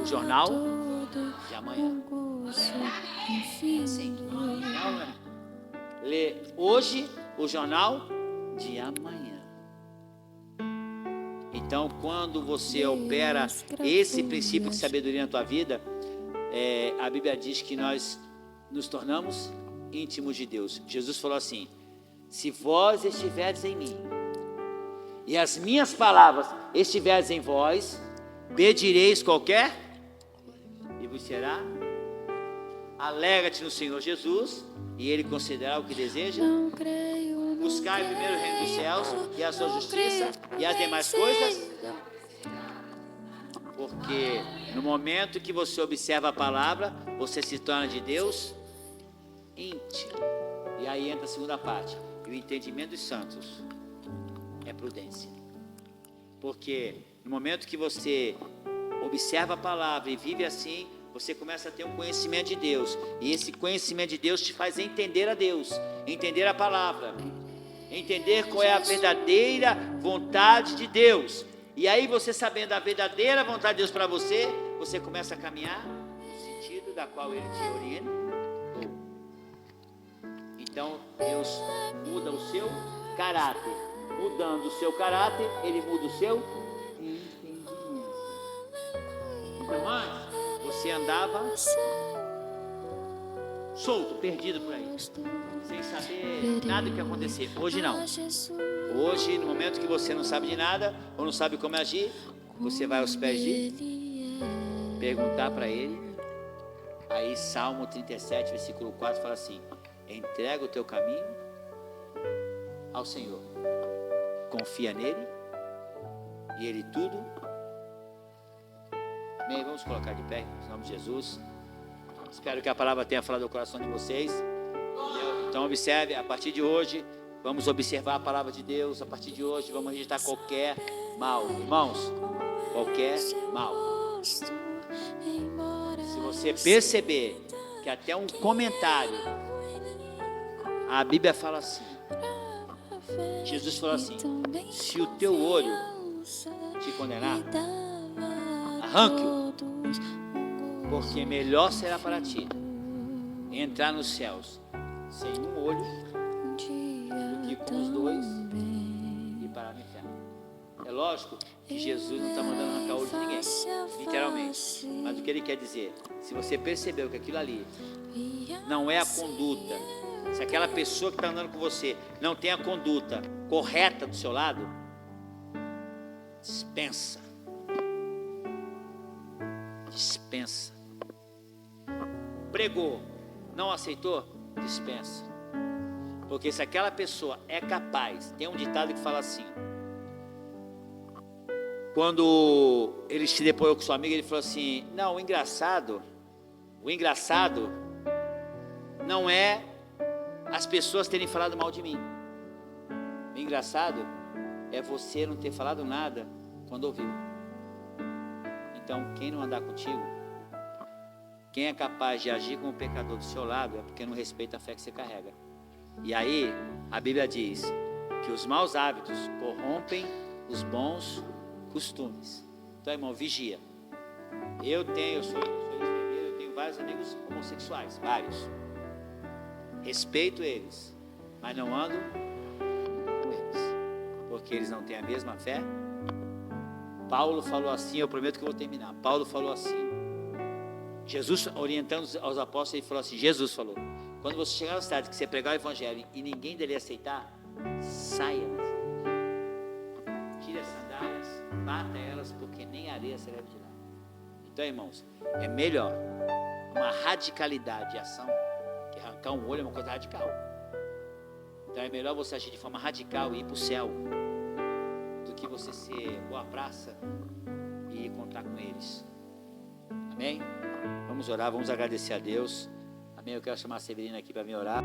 S1: o jornal de amanhã. Sim. Não é? Lê hoje o jornal de amanhã. Então, quando você opera esse princípio de sabedoria na tua vida, a Bíblia diz que nós nos tornamos íntimos de Deus. Jesus falou assim: se vós estiverdes em mim e as minhas palavras estiverdes em vós, pedireis qualquer e vos será. Alegra-te no Senhor Jesus e Ele concederá o que deseja. Buscai primeiro o reino dos céus e a sua justiça e as demais coisas. Porque no momento que você observa a palavra, você se torna de Deus íntimo. E aí entra a segunda parte. E o entendimento dos santos é prudência. Porque no momento que você observa a palavra e vive assim, você começa a ter um conhecimento de Deus. E esse conhecimento de Deus te faz entender a Deus, entender a palavra, entender qual é a verdadeira vontade de Deus. E aí você sabendo a verdadeira vontade de Deus para você, você começa a caminhar no sentido da qual Ele te orientou. Então Deus muda o seu caráter. Mudando o seu caráter, Ele muda o seu entendimento. Então antes você andava solto, perdido por aí, sem saber nada do que ia acontecer. Hoje não. Hoje, no momento que você não sabe de nada, ou não sabe como agir, você vai aos pés de perguntar para Ele. Aí Salmo 37, versículo 4 fala assim: entrega o teu caminho ao Senhor, confia nele e Ele tudo. Bem, vamos colocar de pé, em nome de Jesus. Espero que a palavra tenha falado ao coração de vocês. Então observe, a partir de hoje, vamos observar a palavra de Deus. A partir de hoje, vamos rejeitar qualquer mal. Irmãos, qualquer mal. Se você perceber que até um comentário, a Bíblia fala assim, Jesus falou assim: se o teu olho te condenar, arranque-o, porque melhor será para ti entrar nos céus sem um olho do que com os dois e parar no inferno. É lógico que Jesus não está mandando arrancar o olho de ninguém, literalmente, mas o que Ele quer dizer, se você percebeu que aquilo ali não é a conduta, se aquela pessoa que está andando com você não tem a conduta correta do seu lado, dispensa. Pregou, não aceitou, dispensa. Porque se aquela pessoa é capaz, tem um ditado que fala assim, quando ele se depois com sua amiga, ele falou assim: não, o engraçado não é as pessoas terem falado mal de mim, o engraçado é você não ter falado nada quando ouviu. Então quem não andar contigo, quem é capaz de agir como pecador do seu lado, é porque não respeita a fé que você carrega. E aí a Bíblia diz que os maus hábitos corrompem os bons costumes. Então, irmão, vigia. Eu sou ex-bebeiro, eu tenho vários amigos homossexuais, vários. Respeito eles, mas não ando com eles, porque eles não têm a mesma fé. Paulo falou assim, eu prometo que eu vou terminar. Paulo falou assim, Jesus orientando aos apóstolos, ele falou assim, Jesus falou: quando você chegar na cidade que você pregar o evangelho e ninguém dele aceitar, saia. Tire as sandálias, bata elas, porque nem areia se leva de lá. Então, irmãos, é melhor uma radicalidade de ação, que arrancar um olho é uma coisa radical. Então é melhor você agir de forma radical e ir para o céu, do que você ser boa praça e ir contar com eles. Amém? Vamos orar, vamos agradecer a Deus. Amém? Eu quero chamar a Severina aqui para me orar.